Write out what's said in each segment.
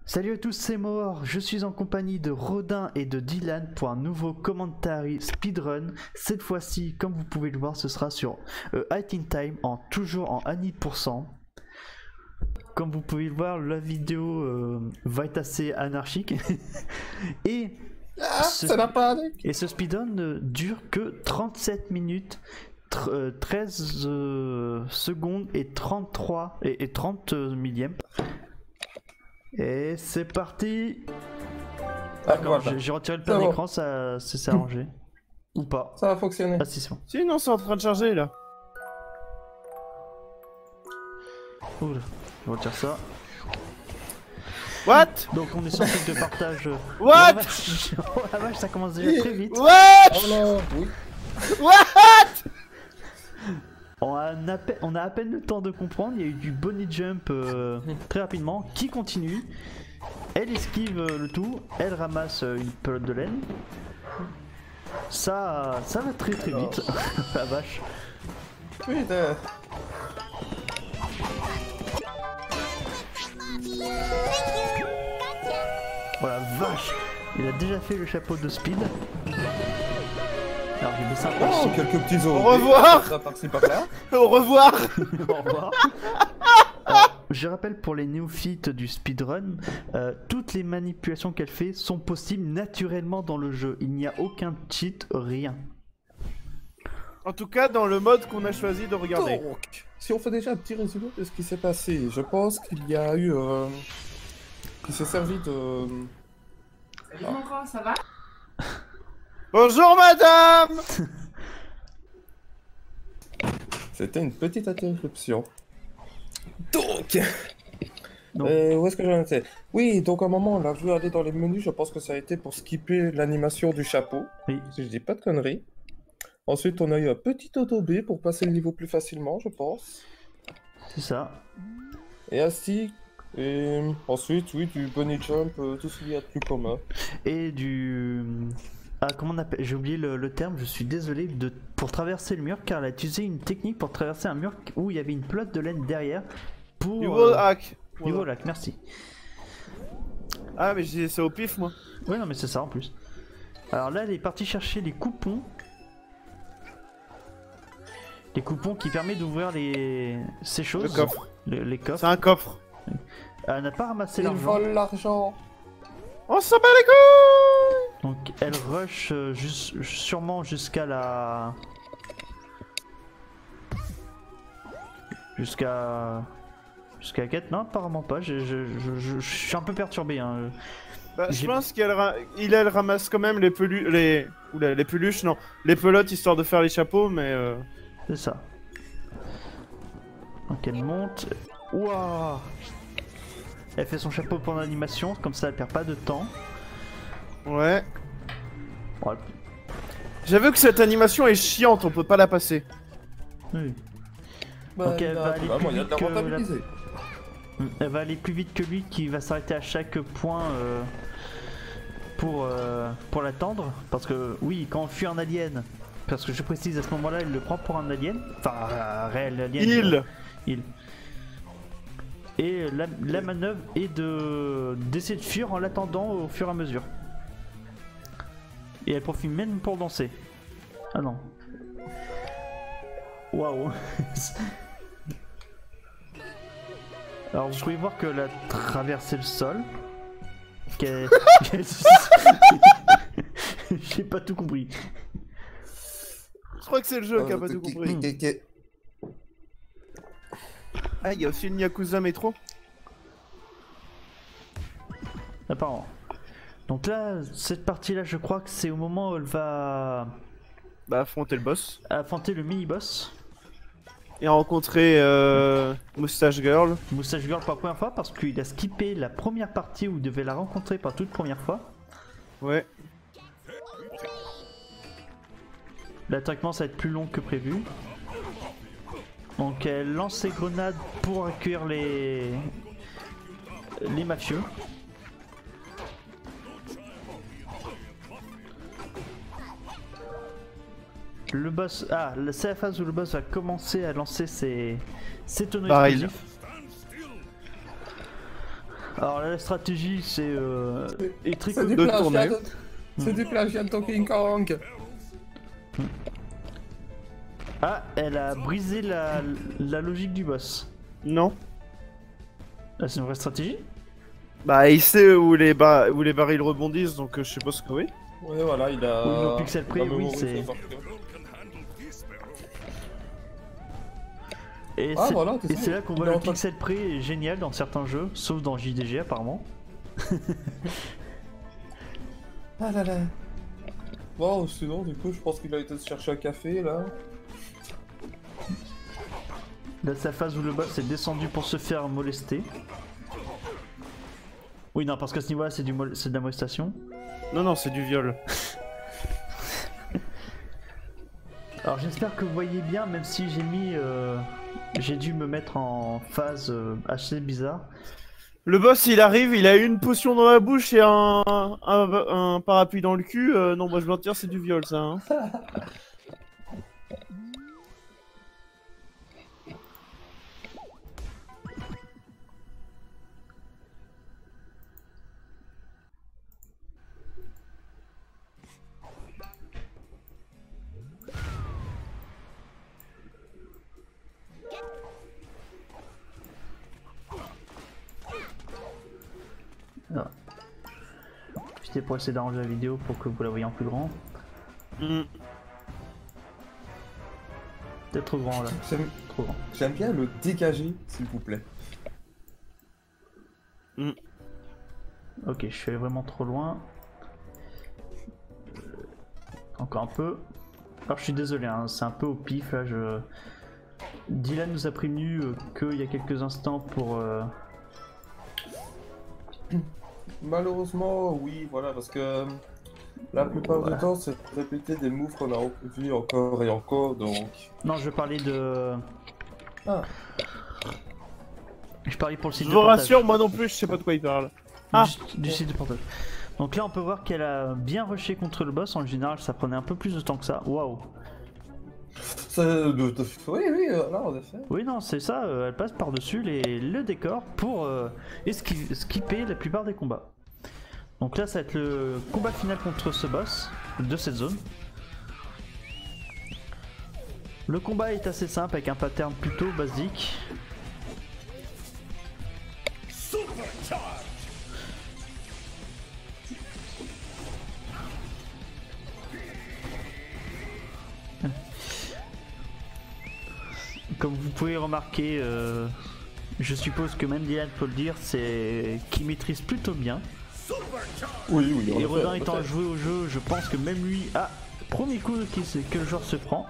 Salut à tous, c'est Mohor, je suis en compagnie de Rodin et de Dylan pour un nouveau commentary speedrun. Cette fois-ci, comme vous pouvez le voir, ce sera sur Height in Time, toujours en 1%. Comme vous pouvez le voir, la vidéo va être assez anarchique. Et ce speedrun ne dure que 37 minutes, 13 secondes et 33 et 30 millièmes. Et c'est parti. D'accord, voilà. J'ai retiré le plein d'écran, ça s'est arrangé. Ou pas. Ça va fonctionner. Ah si, c'est bon. Si, non, c'est en train de charger là. Oula, je retire ça. What? Donc on est sur le truc de partage. What? Oh la vache, ça commence déjà très vite. What? Oh non, oui. What? On a à peine le temps de comprendre, il y a eu du bunny jump très rapidement, qui continue. Elle esquive le tout, elle ramasse une pelote de laine. Ça va très vite, la vache. Putain. Oh la vache, il a déjà fait le chapeau de speed. Alors j'ai mis ça en Oh, quelques petits os. Au revoir. Ça par-ci par-là. Au revoir. Au revoir. Alors, je rappelle pour les néophytes du speedrun, toutes les manipulations qu'elle fait sont possibles naturellement dans le jeu. Il n'y a aucun cheat, rien. En tout cas, dans le mode qu'on a choisi de regarder. Donc, si on fait déjà un petit résumé de ce qui s'est passé, je pense qu'il y a eu... qui s'est servi de... Salut mon grand, ça va? Bonjour madame. C'était une petite interruption. Donc... Donc. où est-ce que j'en étais? Oui, donc à un moment, on l'a vu aller dans les menus, je pense que ça a été pour skipper l'animation du chapeau. Oui. Si je dis pas de conneries. Ensuite, on a eu un petit auto-B pour passer le niveau plus facilement, je pense. C'est ça. Et ainsi... Et ensuite, oui, du bunny jump, tout ce qu'il y a de plus commun. Et du... Ah, comment on appelle? J'ai oublié le terme, je suis désolé. Pour traverser le mur, car elle a utilisé une technique pour traverser un mur où il y avait une pelote de laine derrière. Pour... Du wall hack. Du wall hack, merci. Ah, mais j'ai ça au pif, moi. Ouais, non, mais c'est ça en plus. Alors là, elle est partie chercher les coupons. Les coupons qui permettent d'ouvrir ces choses. Le coffre. Les coffres. C'est un coffre. Elle n'a pas ramassé Ils l'argent. volent l'argent. On s'en bat les couilles. Donc elle rush sûrement jusqu'à la... Jusqu'à la quête. Non, apparemment pas. Je suis un peu perturbé. Hein. Bah, je pense elle ramasse quand même les peluches, non, les pelotes histoire de faire les chapeaux, mais C'est ça. Donc elle monte. Ouah. Elle fait son chapeau pendant l'animation, comme ça elle perd pas de temps. ouais. Voilà. J'avoue que cette animation est chiante, on peut pas la passer. Oui. Bah, Donc elle va aller plus il y a vite de la que rentabiliser. Elle va aller plus vite que lui qui va s'arrêter à chaque point pour l'attendre. Parce que oui, quand on fuit un alien, parce que je précise à ce moment-là, il le prend pour un alien. Enfin, un réel alien. Il. Et la manœuvre est d'essayer de fuir en l'attendant au fur et à mesure. Et elle profite même pour danser. Ah non. Waouh. Alors vous pouvez voir qu'elle a traversé le sol. J'ai pas tout compris. Je crois que c'est le jeu qui a pas tout compris. Ah, il y a aussi une Yakuza Metro. Apparemment. Donc là, cette partie-là, je crois que c'est au moment où elle va Bah, affronter le boss. affronter le mini-boss. Et rencontrer Moustache Girl. Moustache Girl pour la première fois parce qu'il a skippé la première partie où il devait la rencontrer pour la toute première fois. Ouais. Là, théoriquement, ça va être plus long que prévu. Donc elle lance ses grenades pour accueillir les mafieux. Le boss... Ah, c'est la phase où le boss va commencer à lancer ses tonneaux Baril. explosifs. Alors là, la stratégie, c'est C'est du de plagiat tourner. C'est du plagiat de Donkey Kong. Ah, elle a brisé la logique du boss. Non. Ah, c'est une vraie stratégie? Bah, il sait où les barils rebondissent, donc je suppose que oui. Ouais, voilà, il a... Oui, mais au pixel près, il a oui, mémorisé c'est- ça. Et Ah, c'est voilà, c'est et ça. c'est là qu'on Il voit est le en train de- pixel près est génial dans certains jeux, sauf dans JDG apparemment. Ah là là. Bon, sinon, du coup, je pense qu'il a été se chercher un café, là. Là, c'est la phase où le boss est descendu pour se faire molester. Oui, non, parce qu'à ce niveau-là, c'est de la molestation. Non, non, c'est du viol. Alors, j'espère que vous voyez bien, même si j'ai mis. J'ai dû me mettre en phase assez bizarre. Le boss, il arrive, il a une potion dans la bouche et un parapluie dans le cul. Non, moi je vais te dire, c'est du viol, ça. Hein. Alors, c'était pour essayer d'arranger la vidéo pour que vous la voyez en plus grand. Mm. Peut-être trop grand là, J'aime trop grand. j'aime bien le dégager, s'il vous plaît. Ok, je suis allé vraiment trop loin. Encore un peu. Alors je suis désolé, hein, c'est un peu au pif là. Dylan nous a prévenu qu'il y a quelques instants pour... Malheureusement, oui, voilà, parce que la plupart du temps, c'est de répéter des moves qu'on a vus encore et encore, donc... Non, je parlais de... Ah, Je parlais pour le Je site de vous portage. rassure, moi non plus, je sais pas de quoi il parle. Ah. Du site de portage. Donc là on peut voir qu'elle a bien rushé contre le boss, en général ça prenait un peu plus de temps que ça. Waouh. oui, oui, là, en effet. Oui non c'est ça, elle passe par-dessus le décor pour skipper la plupart des combats. Donc là ça va être le combat final contre ce boss de cette zone. Le combat est assez simple avec un pattern plutôt basique. Comme vous pouvez remarquer, je suppose que même Dylan peut le dire, c'est qu'il maîtrise plutôt bien. Oui, oui, en Et effet, Rodin en étant effet. joué au jeu, je pense que même lui, premier coup que le joueur se prend,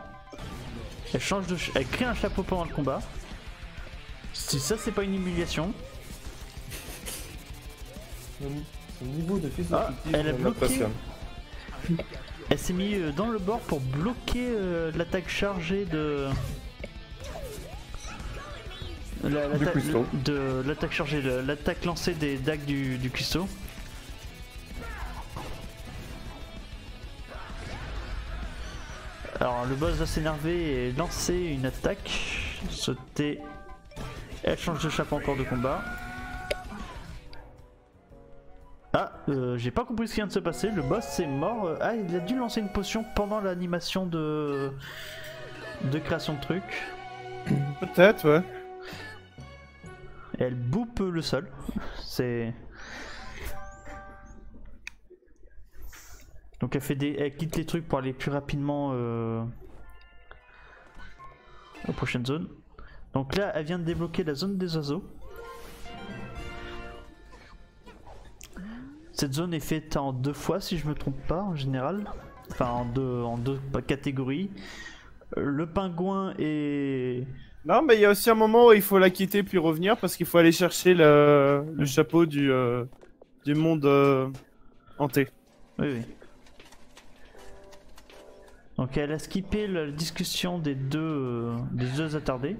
elle crée un chapeau pendant le combat. Si ça c'est pas une humiliation. Son niveau de physique, elle a bloqué. m'impressionne. Elle s'est mise dans le bord pour bloquer l'attaque chargée de... cuistot. de l'attaque chargée, l'attaque lancée des dagues du cuistot. Alors le boss va s'énerver et lancer une attaque, sauter. Elle change de chapeau encore de combat. J'ai pas compris ce qui vient de se passer, le boss est mort. Il a dû lancer une potion pendant l'animation de création de truc. Peut-être, ouais. Et elle boupe le sol. C'est... Donc elle quitte les trucs pour aller plus rapidement aux prochaines zones. Donc là elle vient de débloquer la zone des oiseaux. Cette zone est faite en 2 fois si je me trompe pas en général. Enfin en deux catégories. Le pingouin et... Non, mais il y a aussi un moment où il faut la quitter puis revenir parce qu'il faut aller chercher le chapeau du monde hanté. Oui, oui. Donc elle a skippé la discussion des deux attardés.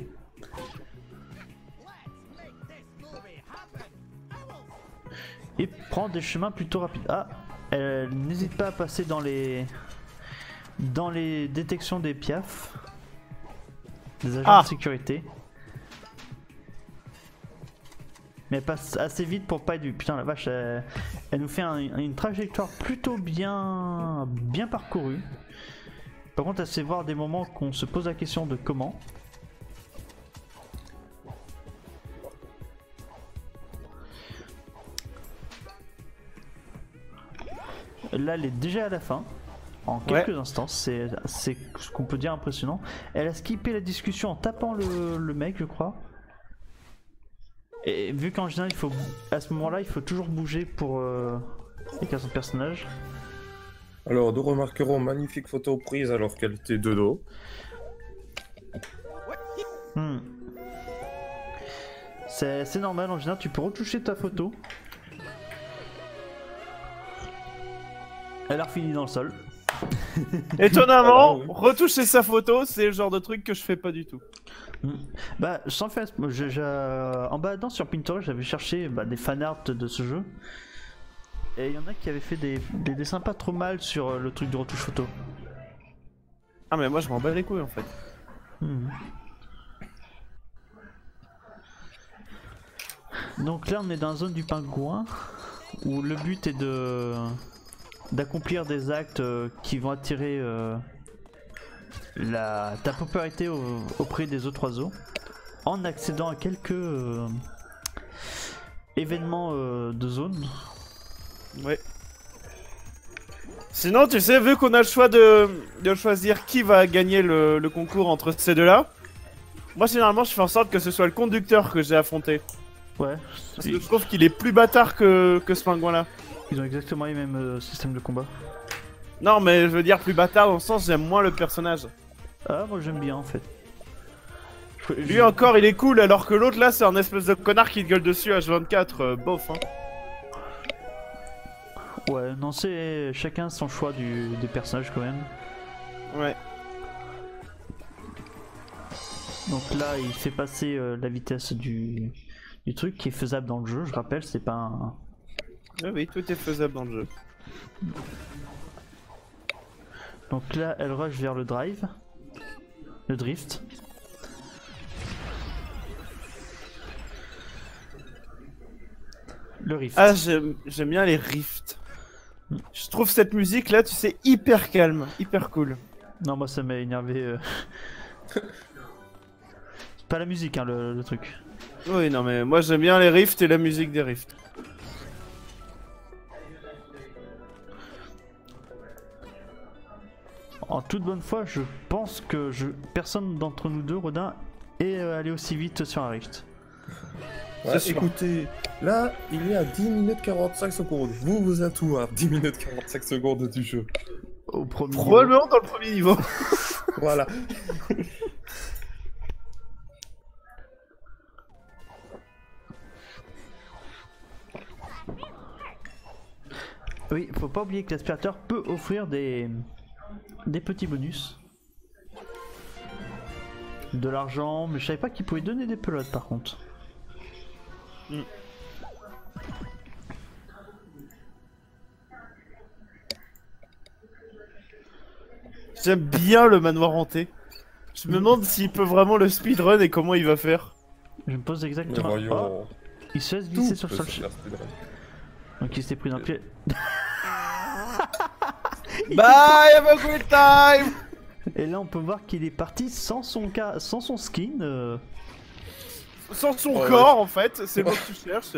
Et prend des chemins plutôt rapides. Elle n'hésite pas à passer dans les détections des piaf. Des agents de sécurité. Mais elle passe assez vite pour pas être vue. Putain la vache, elle nous fait une trajectoire plutôt bien parcourue. Par contre elle sait voir des moments qu'on se pose la question de comment. Là elle est déjà à la fin. En quelques instants, c'est ce qu'on peut dire impressionnant. Elle a skippé la discussion en tapant le mec, je crois. Et vu qu'en général, à ce moment-là, il faut toujours bouger pour écrire son personnage. Alors, nous remarquerons magnifique photo prise alors qu'elle était de dos. C'est normal, en général, tu peux retoucher ta photo. Elle a refini dans le sol. Étonnamment, Ah bah oui. retoucher sa photo, c'est le genre de truc que je fais pas du tout. Bah, sans faire, en baladant sur Pinterest, j'avais cherché des fanarts de ce jeu. Et il y en a qui avaient fait des dessins pas trop mal sur le truc de retouche photo. Ah mais moi je m'en bats les couilles en fait. Donc là on est dans la zone du pingouin où le but est d'accomplir des actes qui vont attirer ta popularité auprès des autres oiseaux en accédant à quelques événements de zone. Ouais. Sinon, tu sais, vu qu'on a le choix de choisir qui va gagner le concours entre ces deux-là, moi généralement je fais en sorte que ce soit le conducteur que j'ai affronté. Ouais. Parce que je trouve qu'il est plus bâtard que ce pingouin-là. Ils ont exactement les mêmes systèmes de combat. Non, mais je veux dire plus bâtard dans le sens j'aime moins le personnage. Ah, moi j'aime bien en fait. Lui encore il est cool alors que l'autre là c'est un espèce de connard qui te gueule dessus H24, bof hein. Ouais, non, c'est chacun son choix des personnages quand même. Ouais. Donc là, il fait passer la vitesse du truc qui est faisable dans le jeu. Je rappelle, c'est pas un. Ah oui, tout est faisable dans le jeu. Donc là, elle rush vers le drive. Le drift. Le rift. Ah, j'aime bien les rifts. Je trouve cette musique là, tu sais, hyper calme, hyper cool. Non, moi ça m'a énervé. C'est pas la musique, hein, le truc. Oui, non, mais moi j'aime bien les rifts et la musique des rifts. En toute bonne foi, je pense que personne d'entre nous deux, Rodin, est allé aussi vite sur un rift. Ouais, sûr. écoutez, là, il est à 10 minutes 45 secondes. Vous êtes où à 10 minutes 45 secondes du jeu? Au premier. Probablement dans le premier niveau. Voilà. Oui, faut pas oublier que l'aspirateur peut offrir des petits bonus. De l'argent, mais je savais pas qu'il pouvait donner des pelotes par contre. J'aime bien le manoir hanté. Je me demande s'il peut vraiment le speedrun et comment il va faire. Je me pose Mais exactement. voyons. Oh, il se laisse glisser sur peut le se sol. faire speedrun. Donc il s'est pris dans le pied. Bye, have a good time. Et là on peut voir qu'il est parti sans son skin. Sans son Oh, corps en fait, c'est le mot que tu cherches.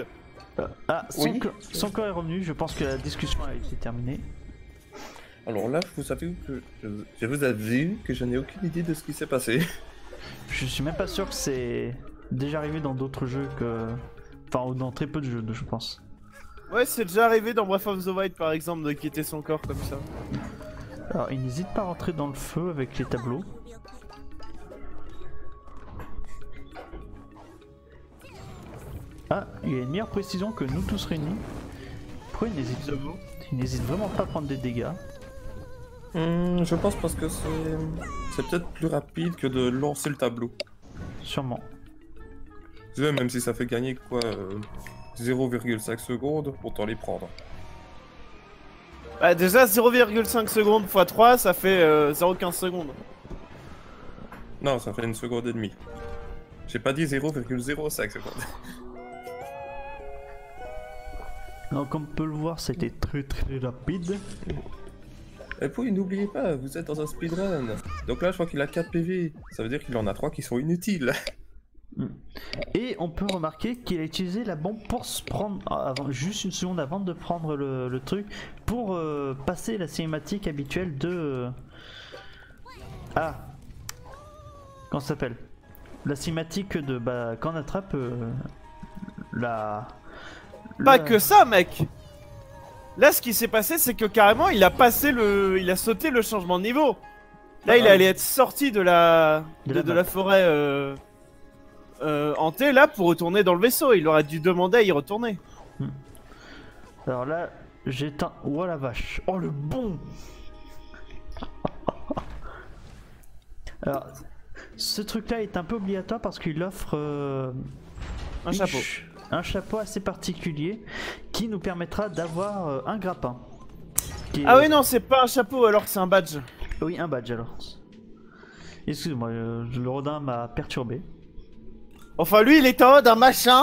Ah, Oui. son corps est revenu, je pense que la discussion a été terminée. Alors là, vous savez que je vous avoue que je n'ai aucune idée de ce qui s'est passé. Je suis même pas sûr que c'est déjà arrivé dans d'autres jeux que. Enfin, ou dans très peu de jeux, je pense. Ouais, c'est déjà arrivé dans Breath of the Wild par exemple de quitter son corps comme ça. Alors, il n'hésite pas à rentrer dans le feu avec les tableaux. Ah, il a une meilleure précision que nous tous réunis. Pourquoi il n'hésite vraiment pas à prendre des dégâts? Je pense parce que c'est peut-être plus rapide que de lancer le tableau. Sûrement. Tu sais, même si ça fait gagner quoi 0,5 secondes, autant les prendre. Bah déjà 0,5 secondes x 3 ça fait 0,15 secondes. Non, ça fait 1 seconde et demie. J'ai pas dit 0,05 secondes. Alors comme on peut le voir, c'était très rapide. Et puis n'oubliez pas, vous êtes dans un speedrun. Donc là, je crois qu'il a 4 PV. Ça veut dire qu'il en a 3 qui sont inutiles. Et on peut remarquer qu'il a utilisé la bombe pour se prendre, juste une seconde avant de prendre le truc, pour passer la cinématique habituelle de... Comment ça s'appelle? La cinématique de... quand on attrape Pas que ça, mec. Là, ce qui s'est passé, c'est que carrément, il a sauté le changement de niveau. Là, il allait être sorti de la forêt hantée, là, pour retourner dans le vaisseau. Il aurait dû demander à y retourner. Alors là, j'éteins... Oh la vache. Oh le bon. Alors, ce truc-là est un peu obligatoire parce qu'il offre... Un chapeau. Un chapeau assez particulier qui nous permettra d'avoir un grappin. Ah oui, non, c'est pas un chapeau, alors c'est un badge. Oui, un badge alors. Excuse-moi, le Rodin m'a perturbé. Enfin, lui, il est en mode un machin.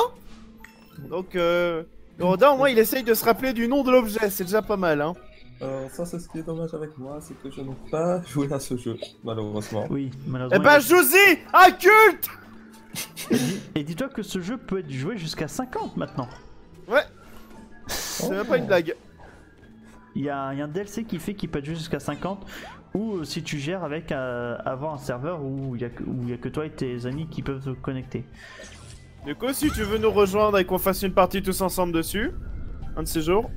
Donc, le Rodin, au moins, il essaye de se rappeler du nom de l'objet, c'est déjà pas mal, hein. Alors ça, c'est ce qui est dommage avec moi, c'est que je n'ai pas joué à ce jeu, malheureusement. Oui, malheureusement. Eh ben, Josie, un culte. Et dis-toi que ce jeu peut être joué jusqu'à 50 maintenant. Ouais. C'est même pas une blague. Il y a un DLC qui fait qu'il peut être joué jusqu'à 50, ou si tu gères avec avoir un serveur où il y a que toi et tes amis qui peuvent se connecter. Du coup, si tu veux nous rejoindre et qu'on fasse une partie tous ensemble dessus, un de ces jours.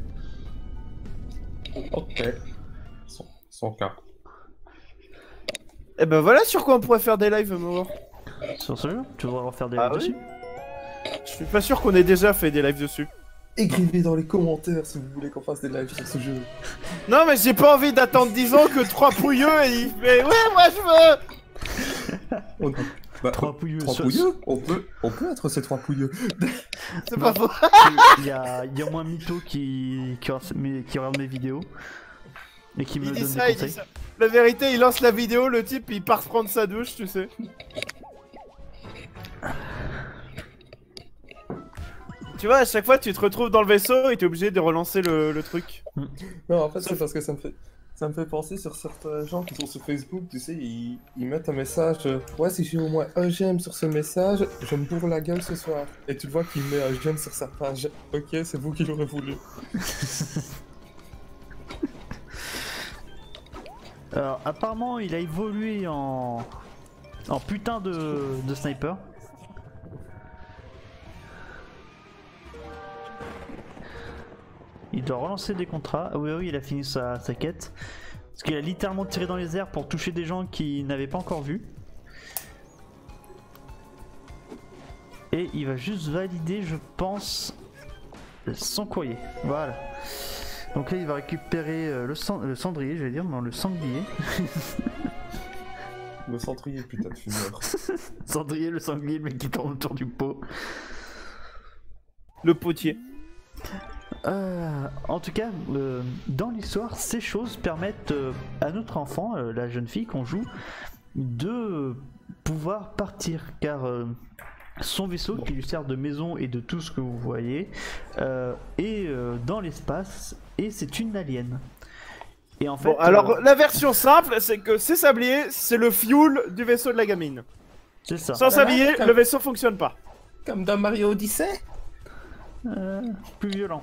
Ok. Sans cas. Et ben voilà sur quoi on pourrait faire des lives, Moore. Sur ce jeu, tu voudrais refaire des Ah lives dessus? Je suis pas sûr qu'on ait déjà fait des lives dessus. Écrivez dans les commentaires si vous voulez qu'on fasse des lives sur ce jeu. Non mais j'ai pas envie d'attendre 10 ans que 3 pouilleux et il fait ouais moi je veux. Trois pouilleux. Trois pouilleux on peut être ces 3 pouilleux. C'est pas faux. Il y a au moins Mito qui regarde mes vidéos et qui me Il donne dit des ça, il dit conseils. ça. La vérité, il lance la vidéo, le type il part prendre sa douche, tu sais. Tu vois, à chaque fois tu te retrouves dans le vaisseau et t'es obligé de relancer le truc. Non, en fait, c'est parce que ça me fait penser sur certains gens qui sont sur Facebook, tu sais, ils mettent un message ouais, si j'ai au moins un j'aime sur ce message, je me bourre la gueule ce soir. Et tu le vois qu'il met un j'aime sur sa page. Ok, c'est vous qui l'aurez voulu. Alors, apparemment, il a évolué en putain de sniper. Il doit relancer des contrats. Ah oui, il a fini sa quête. Parce qu'il a littéralement tiré dans les airs pour toucher des gens qu'il n'avait pas encore vus. Et il va juste valider, je pense, son courrier. Voilà. Donc là, il va récupérer le cendrier, je vais dire, non, le sanglier. Le centrier, putain de fumeur. Cendrier, le sanglier, le mec qui tourne autour du pot. Le potier. En tout cas, dans l'histoire, ces choses permettent à notre enfant, la jeune fille qu'on joue, de pouvoir partir, car son vaisseau, qui lui sert de maison et de tout ce que vous voyez, est dans l'espace et c'est une alien. Et en fait, Bon, alors la version simple, c'est que ces sabliers, c'est le fuel du vaisseau de la gamine. c'est ça. Sans sablier, comme- le vaisseau fonctionne pas. Comme dans Mario Odyssey. Plus violent.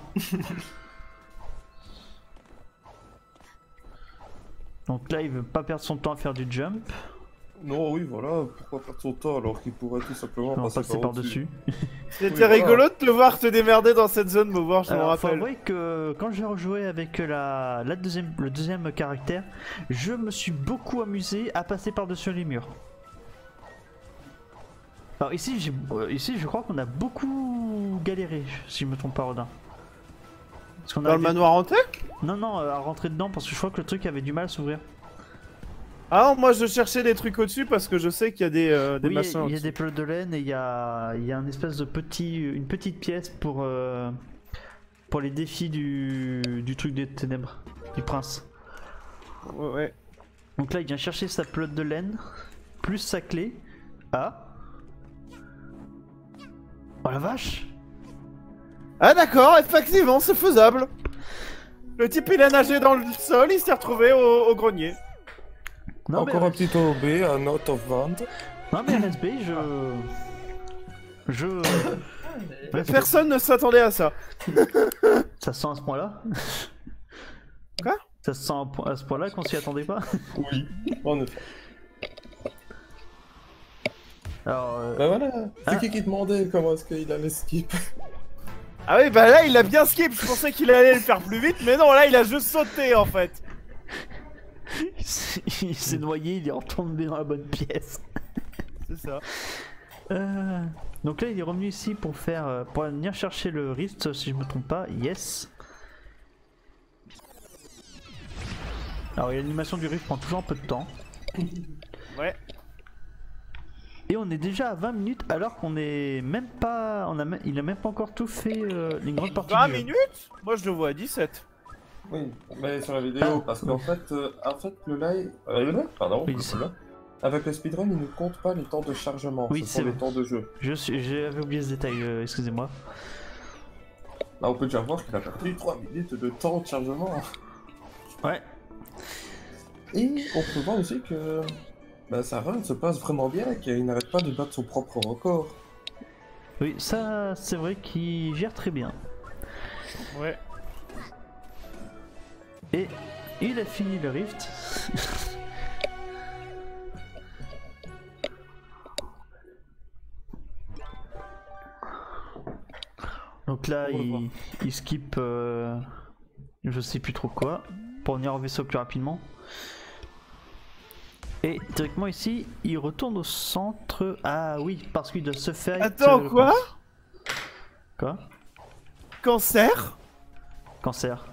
Donc là, il veut pas perdre son temps à faire du jump. Non, oui, voilà, pourquoi perdre son temps alors qu'il pourrait tout simplement On va passer par-dessus. par-dessus. C'était Oui, voilà. rigolo de te voir te démerder dans cette zone, Beauvoir, je m'en Alors, faut rappelle. avouer que quand j'ai rejoué avec le deuxième caractère, je me suis beaucoup amusé à passer par-dessus les murs. Alors ici, je crois qu'on a beaucoup galéré, si je me trompe pas, Rodin. Parce qu'on Dans le arrivait- manoir hanté? Non, à rentrer dedans parce que je crois que le truc avait du mal à s'ouvrir. Ah non, moi je cherchais des trucs au-dessus parce que je sais qu'il y a des Oui, machins il y a au-dessus. des pelotes de laine et il y a une espèce de une petite pièce pour les défis du truc des ténèbres, du prince. Ouais. Donc là, il vient chercher sa pelote de laine, plus sa clé. Ah. Oh la vache! Ah d'accord, effectivement, c'est faisable. Le type il a nagé dans le sol, il s'est retrouvé au grenier. Non, Encore mais, un petit OB, un out of band. non mais RSB, je... Mais personne ne s'attendait à ça. Ça se sent à ce point-là? Quoi? Ça se sent à ce point-là qu'on s'y attendait pas? Oui, en effet. Alors, Bah voilà, c'est Ah. qui demandait comment est-ce qu'il allait skip. Ah oui, bah là il a bien skip, je pensais qu'il allait le faire plus vite, mais non, là il a juste sauté en fait. il s'est noyé, il est retombé dans la bonne pièce. C'est ça. Donc là il est revenu ici pour faire pour venir chercher le Rift si je me trompe pas. Yes. Alors l'animation du Rift prend toujours un peu de temps. Ouais. Et on est déjà à 20 minutes alors qu'on est même pas. Il a même pas encore tout fait une grande partie 20 du jeu. minutes? Moi je le vois à 17. Oui, mais sur la vidéo, Ah. parce qu'en fait, le live... pardon, Oui, le c'est- là. Avec le speedrun, il ne compte pas les temps de chargement, Oui, ce c'est sont les vrai. temps de jeu. J'avais oublié ce détail, excusez-moi. Là, on peut déjà voir qu'il a perdu 3 minutes de temps de chargement. Ouais. Et on peut voir aussi que bah, sa run se passe vraiment bien et qu'il n'arrête pas de battre son propre record. Oui, ça c'est vrai qu'il gère très bien. Ouais. Et il a fini le Rift. Donc là, On va voir. il skip je sais plus trop quoi pour venir au vaisseau plus rapidement. Et directement ici, il retourne au centre. Ah oui, parce qu'il doit se faire. Attends, quoi? Quoi? Cancer? Cancer.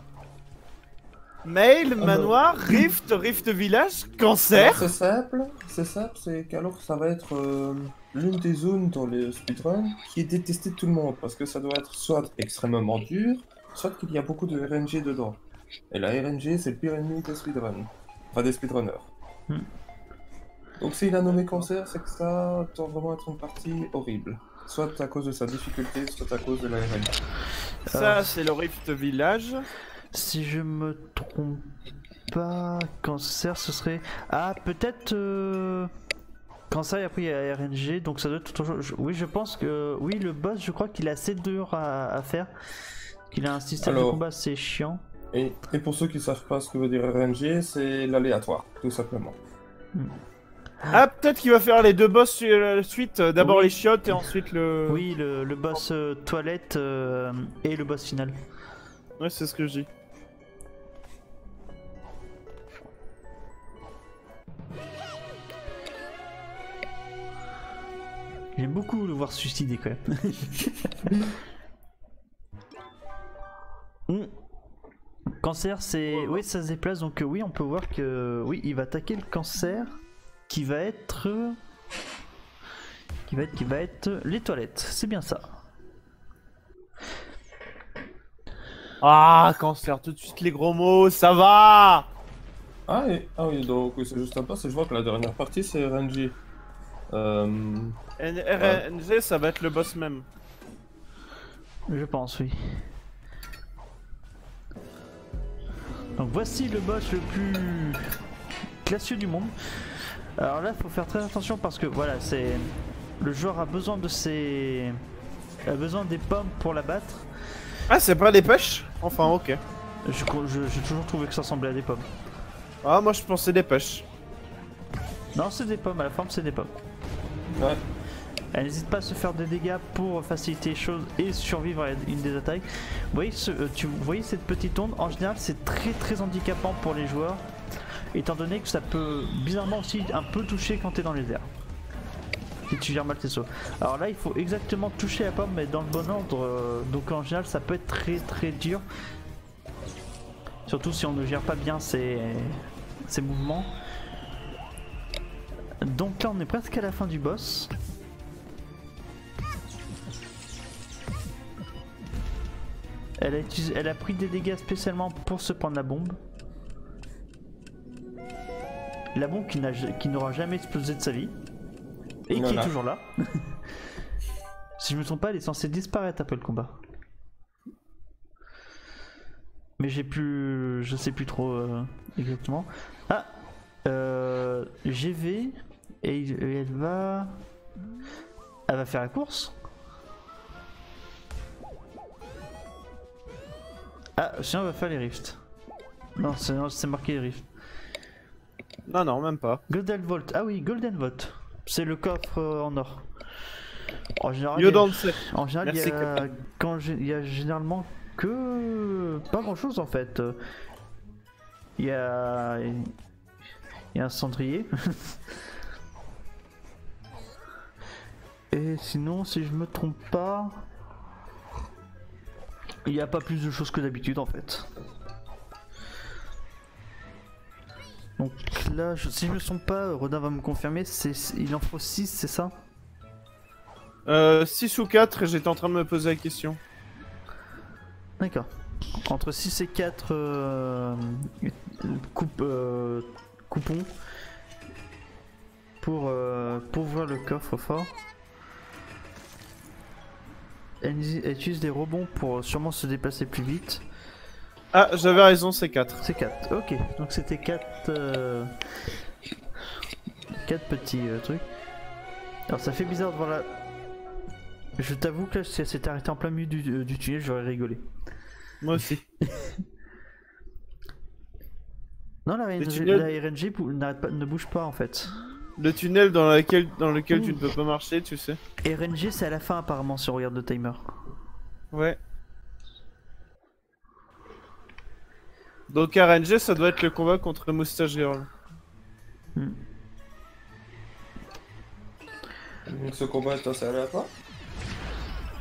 Mail, non. manoir, Rift Village, Alors, cancer? c'est simple, c'est qu'alors ça va être l'une des zones dans les speedruns qui est détestée de tout le monde, parce que ça doit être soit extrêmement dur, soit qu'il y a beaucoup de RNG dedans. Et la RNG, c'est le pire ennemi des speedruns. Enfin, des speedrunners. Hmm. Donc s'il a nommé cancer, c'est que ça doit vraiment être une partie horrible. Soit à cause de sa difficulté, soit à cause de la RNG. Ça c'est le Rift Village. Si je me trompe pas, cancer ce serait. Ah, peut-être. Cancer et après il y a RNG, donc ça doit être toujours. Oui, je pense que. Oui, le boss, je crois qu'il est assez dur à faire. Qu'il a un système de Alors- combat assez chiant. Et pour ceux qui savent pas ce que veut dire RNG, c'est l'aléatoire, tout simplement. Ah, peut-être qu'il va faire les deux boss suite. D'abord Oui. les chiottes et ensuite le. Oui, le boss toilette et le boss final. Ouais, c'est ce que je dis. J'aime beaucoup le voir se suicider quand même. Hmm. Cancer, c'est. Oui, ça se déplace donc oui, on peut voir que. Oui, il va attaquer le cancer qui va être. Qui va être les toilettes. C'est bien ça. Ah, cancer, tout de suite les gros mots, ça va! Ah oui, donc oui, c'est juste un pass, et je vois que la dernière partie c'est RNG. RNG, ça va être le boss même. Je pense, oui. Donc voici le boss le plus classieux du monde. Alors là, faut faire très attention parce que voilà, c'est le joueur a besoin de ses a besoin des pommes pour la battre. Ah, c'est pas des pêches? Enfin, ok. J'ai toujours trouvé que ça ressemblait à des pommes. Ah, moi je pensais des pêches. Non, c'est des pommes. À la forme, c'est des pommes. Ouais. Elle n'hésite pas à se faire des dégâts pour faciliter les choses et survivre à une des attaques. Vous voyez, vous voyez cette petite onde, en général c'est très handicapant pour les joueurs, étant donné que ça peut bizarrement aussi un peu toucher quand tu es dans les airs. Si tu gères mal tes sauts. Alors là il faut exactement toucher la pomme mais dans le bon ordre, donc en général ça peut être très dur. Surtout si on ne gère pas bien ses mouvements. Donc là on est presque à la fin du boss. Elle a pris des dégâts spécialement pour se prendre la bombe. La bombe qui n'aura jamais explosé de sa vie. Et qui est toujours là. Si je me trompe pas, elle est censée disparaître après le combat. mais j'ai plus, je sais plus trop exactement. Ah, GV et elle va faire la course. Ah, sinon elle va faire les rifts. Non, c'est marqué les rifts. Non, non, même pas. Golden Vault, ah oui, Golden Vault. C'est le coffre en or. En général, en général il y a généralement que pas grand chose en fait. Il y a un cendrier. Et sinon, si je me trompe pas, il n'y a pas plus de choses que d'habitude en fait. Donc là, si je me trompe pas, Rodin va me confirmer, il en faut 6, c'est ça? 6 ou 4, j'étais en train de me poser la question. D'accord. Entre 6 et 4 coupons pour ouvrir le coffre fort. Elle utilise des rebonds pour sûrement se déplacer plus vite. Ah, j'avais raison, c'est 4. C'est 4, ok. Donc c'était 4 petits trucs. Alors ça fait bizarre de voir la... Je t'avoue que là, si elle s'était arrêtée en plein milieu du tunnel, j'aurais rigolé. Moi aussi. Non, la RNG ne bouge pas en fait. Le tunnel dans lequel tu ne peux pas marcher, tu sais. RNG c'est à la fin apparemment si on regarde le timer. Ouais. Donc RNG ça doit être le combat contre Moustache Girl. Donc ce combat est assez aléatoire?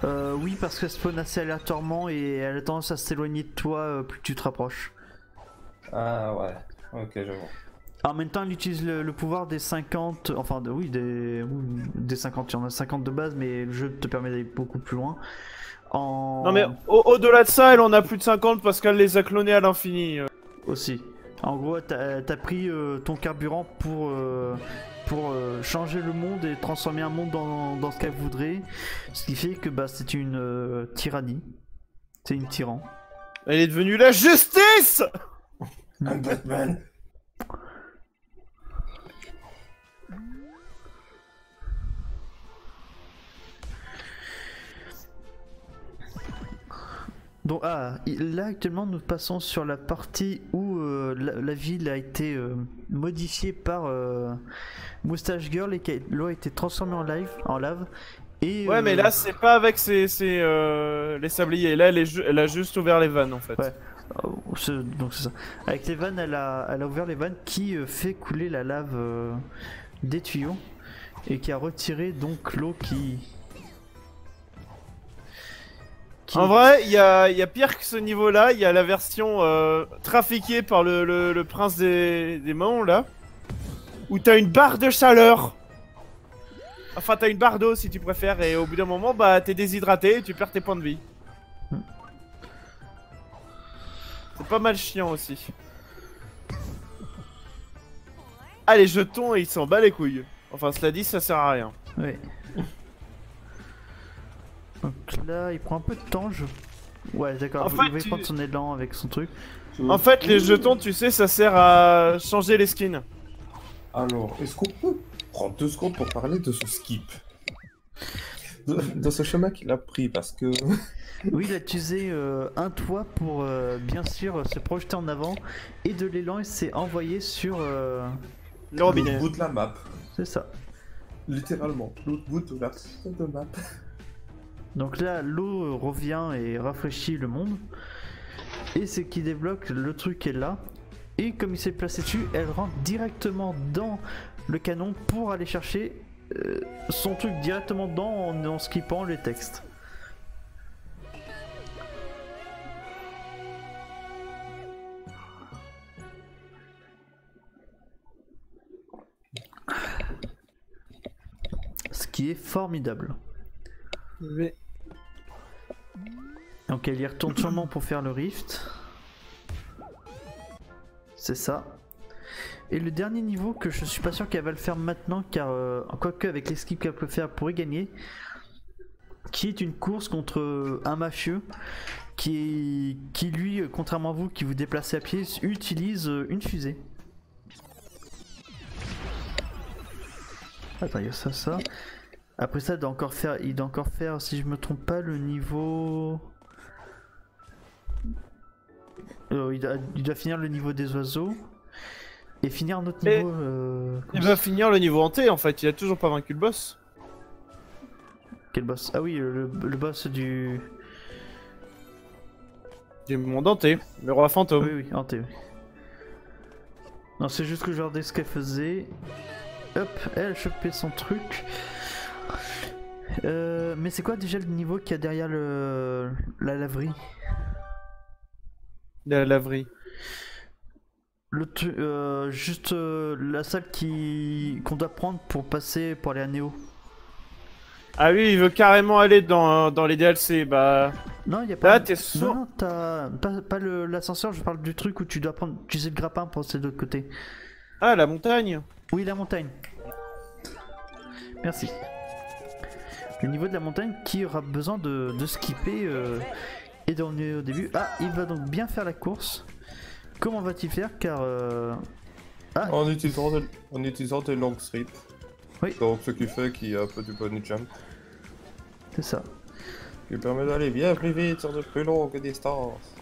Oui, parce qu'elle spawn assez aléatoirement et elle a tendance à s'éloigner de toi plus tu te rapproches. Ah ouais, ok, je vois. En même temps, elle utilise le pouvoir des 50, enfin des 50, il y en a 50 de base, mais le jeu te permet d'aller beaucoup plus loin. Non mais au-delà de ça, elle en a plus de 50 parce qu'elle les a clonés à l'infini. Aussi. En gros, t'as pris ton carburant pour changer le monde et transformer un monde dans ce qu'elle voudrait. Ce qui fait que bah, c'est une tyrannie. C'est une tyran. Elle est devenue la justice. Un Batman. Donc là actuellement nous passons sur la partie où la ville a été modifiée par Moustache Girl et que l'eau a été transformée en lave. Et, ouais mais là c'est pas avec les sabliers, là elle a juste ouvert les vannes en fait. Ouais. Donc c'est ça. Avec les vannes elle a ouvert les vannes qui fait couler la lave des tuyaux et qui a retiré donc l'eau qui... En vrai, il y a pire que ce niveau-là, il y a la version trafiquée par le prince des Mahons, là, où t'as une barre de chaleur. Enfin, t'as une barre d'eau si tu préfères, et au bout d'un moment, bah t'es déshydraté et tu perds tes points de vie. C'est pas mal chiant aussi. Ah, les jetons, ils s'en bat les couilles. Enfin, cela dit, ça sert à rien. Oui. Donc là, il prend un peu de temps, Ouais, d'accord, il va prendre son élan avec son truc. En fait, les jetons, tu sais, ça sert à changer les skins. Alors, est-ce qu'on peut prendre 2 secondes pour parler de ce skip de ce chemin qu'il a pris, parce que... Oui, il a utilisé un toit pour, bien sûr, se projeter en avant, et de l'élan, il s'est envoyé sur... le robinet. L'autre bout de la map. C'est ça. Littéralement, l'autre bout de la map. Donc là, l'eau revient et rafraîchit le monde. Et c'est qui débloque le truc est là. Et comme il s'est placé dessus, elle rentre directement dans le canon pour aller chercher son truc directement dedans en skippant les textes. Ce qui est formidable. Oui. Donc elle y retourne sûrement pour faire le rift. C'est ça. Et le dernier niveau que je suis pas sûr qu'elle va le faire maintenant, car quoique avec les skips qu'elle peut faire elle pourrait gagner, qui est une course contre un mafieux qui lui, contrairement à vous qui vous déplacez à pied, utilise une fusée. Attends, il y a ça. Après ça, il doit encore faire, si je me trompe pas, le niveau... il doit finir le niveau des oiseaux. Et finir un autre niveau... Il va finir le niveau hanté en fait, il a toujours pas vaincu le boss. Quel boss? Ah oui, le boss du... Du monde hanté, le roi fantôme. Oui, hanté, oui. Non, c'est juste que je regardais ce qu'elle faisait. Hop, elle chopait son truc. Mais c'est quoi déjà le niveau qu'il y a derrière la laverie? La laverie. Juste la salle qu'on doit prendre pour aller à Néo. Ah oui, il veut carrément aller dans les DLC, bah... Non, il y a pas... Là, t'es sourd. Non, t'as pas l'ascenseur, je parle du truc où tu dois utiliser le grappin pour passer de l'autre côté. Ah, la montagne. Oui, la montagne. Merci. Le niveau de la montagne qui aura besoin de skipper et d'en venir au début. Ah, il va donc bien faire la course. Comment va-t-il faire? Car... En utilisant des long strips. Oui. Donc ce qui fait qu'il y a un peu du bunny jump. C'est ça. Qui permet d'aller bien plus vite sur de plus longues distances.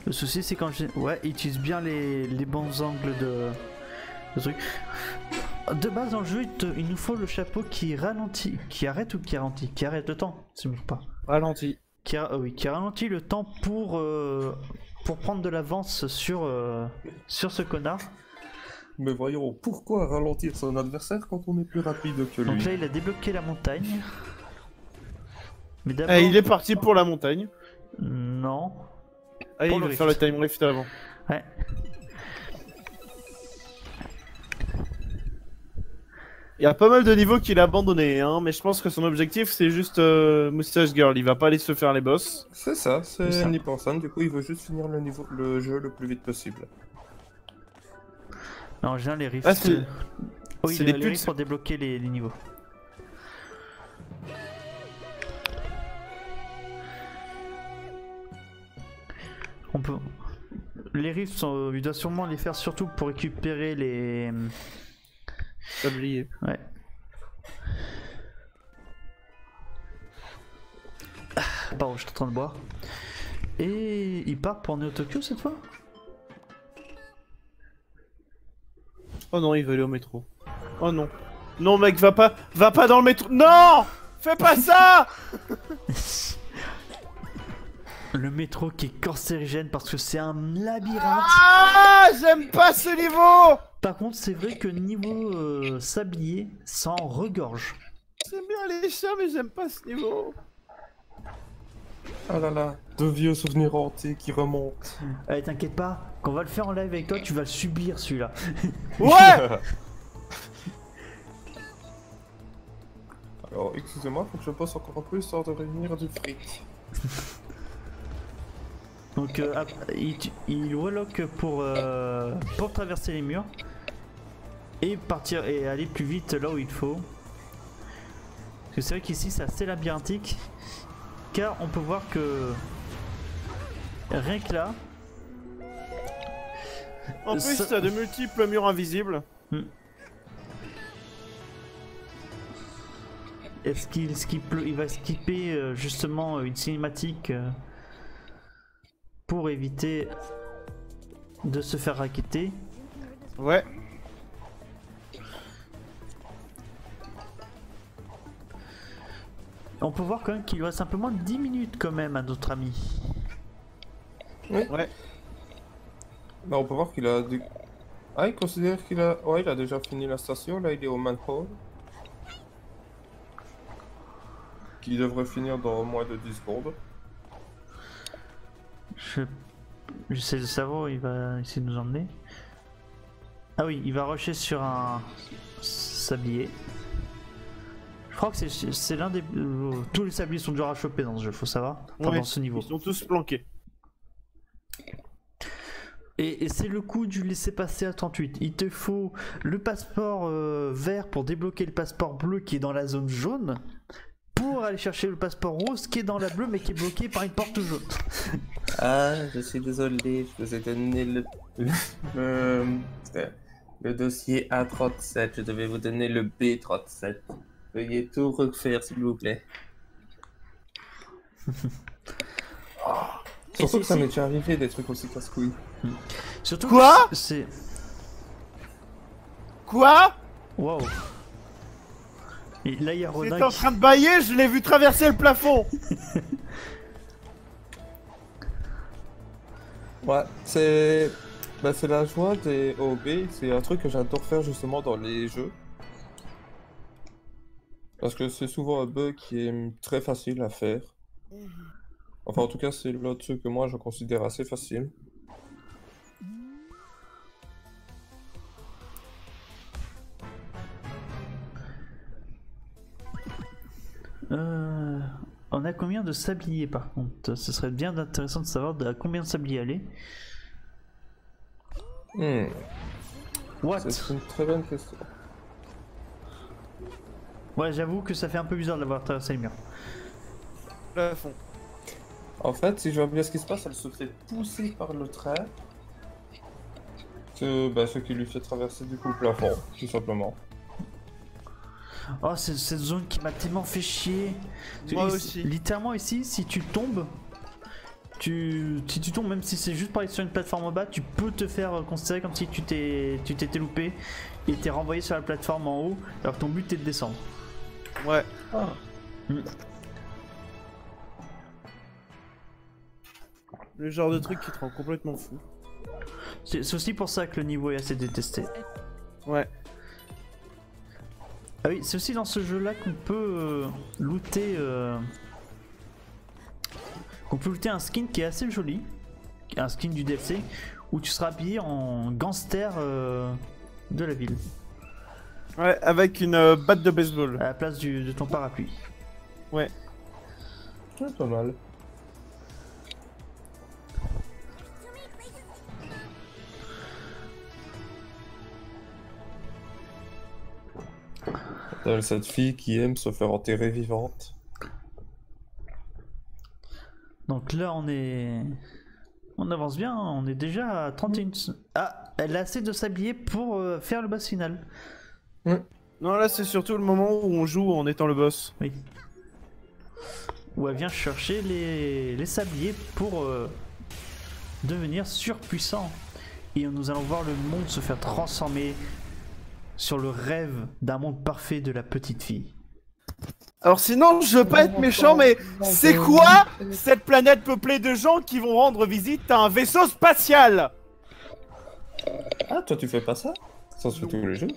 Le souci c'est quand ouais, il utilise bien les bons angles de truc. De base dans le jeu, il nous faut le chapeau qui ralentit, qui arrête le temps, s'il ne me pas. Ralenti. Qui ralentit le temps pour prendre de l'avance sur ce connard. Mais voyons, pourquoi ralentir son adversaire quand on est plus rapide que lui? Donc là il a débloqué la montagne. Mais d'abord... il est parti pour la montagne. Non. Ah, il va faire le time rift avant. Ouais. Il y a pas mal de niveaux qu'il a abandonné, hein, mais je pense que son objectif c'est juste Moustache Girl, il va pas aller se faire les boss. C'est ça, c'est ni pensant, du coup il veut juste finir le jeu le plus vite possible. Non, j'ai les rifts. Ah, c'est... Oui, c'est les les putes rifts pour débloquer les niveaux. On peut... Les rifts, il doit sûrement les faire surtout pour récupérer les... Tablier. Ouais. Pardon, je suis en train de boire. Et il part pour Neo Tokyo cette fois? Oh non, il veut aller au métro. Oh non. Non mec, va pas dans le métro. Non! Fais pas ça! Le métro qui est cancérigène parce que c'est un labyrinthe. Ah! J'aime pas ce niveau! Par contre, c'est vrai que niveau sablier, ça en regorge. J'aime bien les chats, mais j'aime pas ce niveau. Ah là là, de vieux souvenirs hantés qui remontent. Allez, t'inquiète pas, quand on va le faire en live avec toi, tu vas le subir celui-là. Ouais! Alors, excusez-moi, faut que je bosse encore un peu histoire de réunir du fric. Donc, il relock pour traverser les murs et partir et aller plus vite là où il faut. Parce que c'est vrai qu'ici, c'est assez labyrinthique. Car on peut voir que rien que là. En plus, t'as de multiples murs invisibles. Est-ce il va skipper justement une cinématique pour éviter de se faire raqueter? Ouais. On peut voir quand même qu'il lui reste un peu moins de 10 minutes quand même à notre ami. Oui. Ouais. Bah, on peut voir qu'il a du... Ah, il considère qu'il a... Ouais, il a déjà fini la station, là il est au manhole. Qui devrait finir dans moins de 10 secondes. J'essaie de savoir où il va essayer de nous emmener. Ah oui, il va rusher sur un sablier. Je crois que c'est l'un des... tous les sabliers sont durs à choper dans ce jeu, faut savoir. Enfin, dans ce niveau. Ils sont tous planqués. Et c'est le coup du laisser-passer à 38. Il te faut le passeport vert pour débloquer le passeport bleu qui est dans la zone jaune. Pour cours aller chercher le passeport rose qui est dans la bleue mais qui est bloqué par une porte jaune. Ah, je suis désolé, je vous ai donné le dossier A37, je devais vous donner le B37. Veuillez tout refaire, s'il vous plaît. Surtout que ça m'est déjà arrivé des trucs aussi casse-couilles. Surtout Quoi que c'est... Quoi? Waouh. Et là il y a Rodin J'étais en train de bailler, je l'ai vu traverser le plafond. Ouais, c'est la joie des OB, c'est un truc que j'adore faire justement dans les jeux. Parce que c'est souvent un bug qui est très facile à faire. Enfin, en tout cas, c'est l'un de ceux que moi je considère assez facile. On a combien de sabliers par contre? Ce serait bien intéressant de savoir à combien de sabliers aller. What? C'est une très bonne question. Ouais, j'avoue que ça fait un peu bizarre de l'avoir traversé le mur. Plafond. En fait, si je vois bien ce qui se passe, elle se fait pousser par le train. Ce qui lui fait traverser du coup le plafond, tout simplement. Oh, c'est cette zone qui m'a tellement fait chier. Moi Ici- aussi. Littéralement ici, si tu tombes, si tu tombes, même si c'est juste par sur une plateforme en bas, tu peux te faire considérer comme si tu t'étais loupé et t'es renvoyé sur la plateforme en haut, alors que ton but est de descendre. Ouais. Ah. Le genre de truc qui te rend complètement fou. C'est aussi pour ça que le niveau est assez détesté. Ouais. Ah oui, c'est aussi dans ce jeu-là qu'on peut looter. Qu'on peut looter un skin qui est assez joli, un skin du DLC, où tu seras habillé en gangster de la ville, Ouais, avec une batte de baseball. à la place de ton parapluie. Ouais. C'est pas mal. Cette fille qui aime se faire enterrer vivante. Donc là on avance bien, on est déjà à 31. Ah, elle a assez de sabliers pour faire le boss final. Non, là c'est surtout le moment où on joue en étant le boss. Oui. Où elle vient chercher les sabliers pour devenir surpuissant. Et nous allons voir le monde se faire transformer sur le rêve d'un monde parfait de la petite fille. Alors sinon, je veux pas être méchant, mais c'est quoi cette planète peuplée de gens qui vont rendre visite à un vaisseau spatial? Ah, toi tu fais pas ça? Ça se fait tous les jours.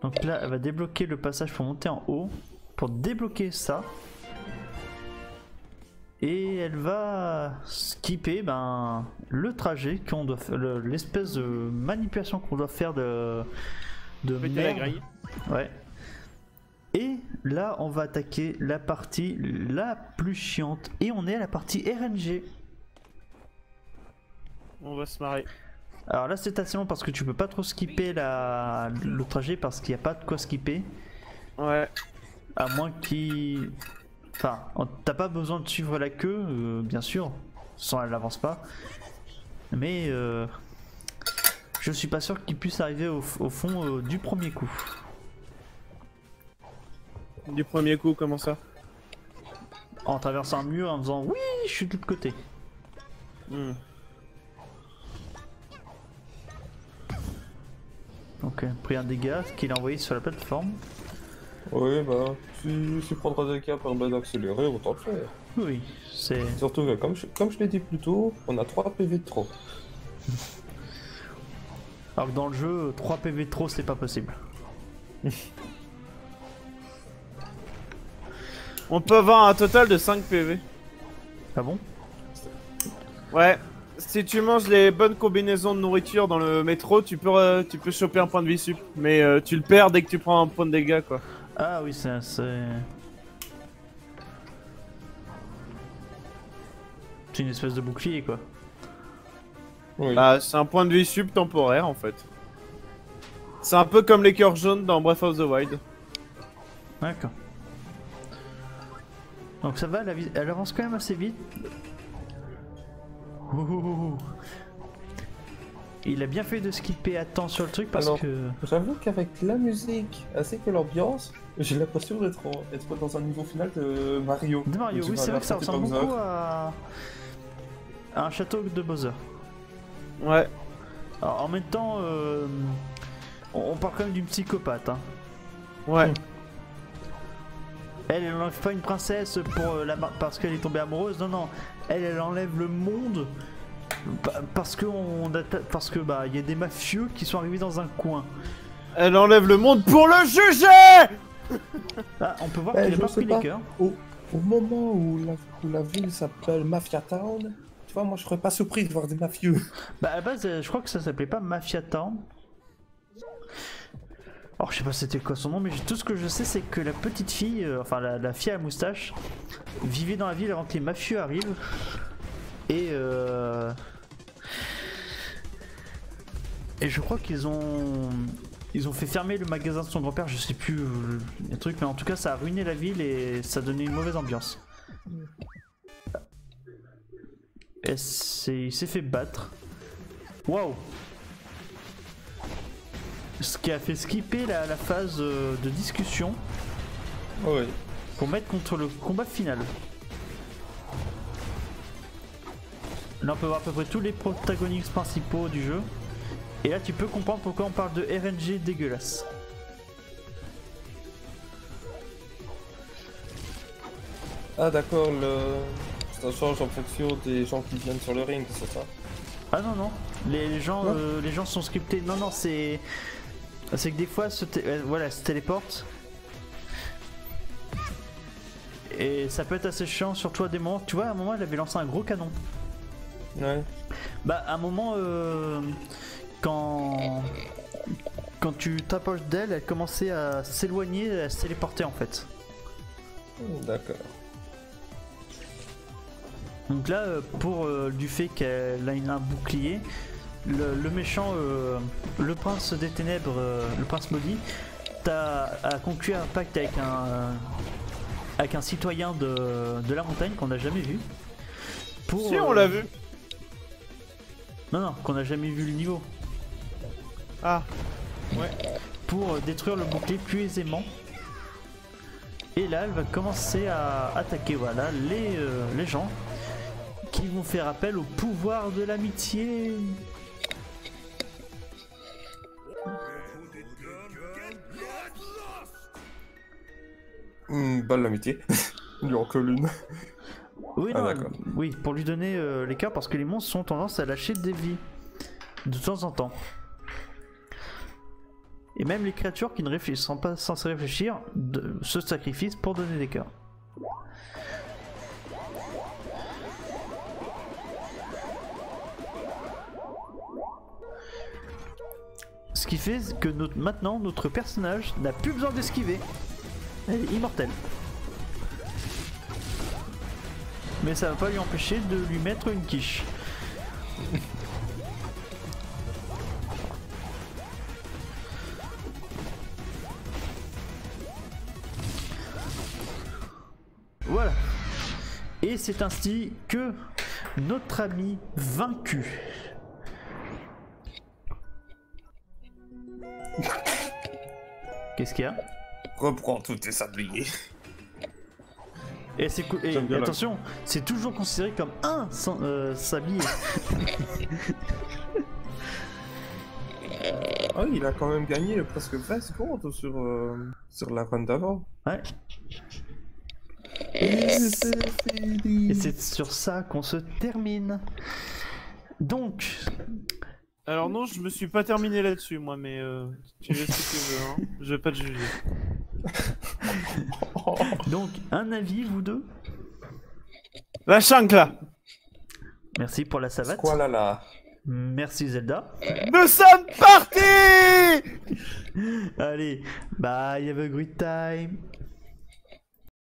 Donc là, elle va débloquer le passage pour monter en haut. Pour débloquer ça. Et elle va skipper le trajet qu'on doit faire, l'espèce de manipulation qu'on doit faire de Péter la merde. grille. Ouais. Et là, on va attaquer la partie la plus chiante. Et on est à la partie RNG. On va se marrer. Alors là, c'est assez long parce que tu peux pas trop skipper le trajet parce qu'il n'y a pas de quoi skipper. Ouais. À moins qu'il... Enfin, t'as pas besoin de suivre la queue, bien sûr. Sans elle n'avance pas. Mais je suis pas sûr qu'il puisse arriver au fond du premier coup. Du premier coup, comment ça? En traversant un mur, en faisant oui, je suis de l'autre côté. Donc, pris un dégât, ce qu'il a envoyé sur la plateforme. Oui, si prendre des cas permet d'accélérer, autant le faire. Oui, c'est. Surtout que, comme je l'ai dit plus tôt, on a 3 PV de trop. Alors que dans le jeu, 3 PV de trop, c'est pas possible. On peut avoir un total de 5 PV. Ah bon? Ouais. Si tu manges les bonnes combinaisons de nourriture dans le métro, tu peux choper un point de vie sup. Mais tu le perds dès que tu prends un point de dégâts, quoi. Ah oui, c'est... C'est une espèce de bouclier, quoi. Oui. Bah, c'est un point de vie sup temporaire, en fait. C'est un peu comme les cœurs jaunes dans Breath of the Wild. D'accord. Donc ça va, elle avance quand même assez vite. Ouh. Il a bien fait de skipper à temps sur le truc parce Alors, que... J'avoue qu'avec la musique ainsi que l'ambiance, j'ai l'impression d'être dans un niveau final de Mario. De Mario, Donc, oui, tu c'est vas vrai que ça affronter ressemble Bowser. beaucoup à un château de Bowser. Ouais. Alors, en même temps, on parle quand même d'une psychopathe. Hein. Ouais. Elle enlève pas une princesse pour parce qu'elle est tombée amoureuse. Non, non. Elle enlève le monde parce que bah il y a des mafieux qui sont arrivés dans un coin. Elle enlève le monde pour le juger. Ah, on peut voir Ouais, qu'il a je pas sais pris les pas. cœurs. Au moment où la ville s'appelle Mafia Town, tu vois, moi je serais pas surpris de voir des mafieux. Bah à la base, je crois que ça s'appelait pas Mafia Town. Alors je sais pas c'était quoi son nom, mais tout ce que je sais c'est que la petite fille, enfin la fille à moustache, vivait dans la ville avant que les mafieux arrivent. Et je crois qu'ils ont fait fermer le magasin de son grand-père, je sais plus les trucs, mais en tout cas ça a ruiné la ville et ça donnait une mauvaise ambiance. Et il s'est fait battre. Waouh! Ce qui a fait skipper la phase de discussion Oui. pour mettre contre le combat final. Là on peut voir à peu près tous les protagonistes principaux du jeu. Et là tu peux comprendre pourquoi on parle de RNG dégueulasse. Ah d'accord, ça change en fonction des gens qui viennent sur le ring, c'est ça? Ah non non, les gens sont scriptés. Non non, c'est que des fois voilà, se téléporte. Et ça peut être assez chiant, surtout à des moments. Tu vois, à un moment elle avait lancé un gros canon. Ouais. Bah à un moment quand tu t'approches d'elle, elle commençait à s'éloigner, à se téléporter en fait. D'accord. Donc là pour du fait qu'elle a un bouclier, le méchant, le prince des ténèbres, le prince maudit, a conclu un pacte avec un citoyen de la montagne qu'on n'a jamais vu. Pour, Si on l'a vu. Non non, qu'on n'a jamais vu le niveau. Ah. Ouais. Pour détruire le bouclier plus aisément. Et là elle va commencer à attaquer voilà les gens qui vont faire appel au pouvoir de l'amitié. Balle l'amitié. Il y en a que l'une. Oui, Ah, non, d'accord. oui, pour lui donner les cœurs parce que les monstres ont tendance à lâcher des vies de temps en temps. Et même les créatures qui ne sont pas censées réfléchir se sacrifient pour donner des cœurs. Ce qui fait que maintenant notre personnage n'a plus besoin d'esquiver. Elle est immortelle. Mais ça va pas lui empêcher de lui mettre une quiche. Voilà. Et c'est ainsi que notre ami vaincu. Qu'est-ce qu'il y a? Reprends tous tes sabliers. Et c'est cool. Et J'aime bien attention, c'est toujours considéré comme un sablier. Ah, il a quand même gagné presque 20 secondes sur la run d'avant. Ouais. Et c'est fini. Et c'est sur ça qu'on se termine. Donc, Alors non, je me suis pas terminé là-dessus moi, mais tu fais ce que tu veux, hein. Je vais pas te juger. donc un avis, vous deux? La chancla. Merci pour la savate. Quoi là là? Merci Zelda. Nous sommes partis. Allez, bye, have a great time.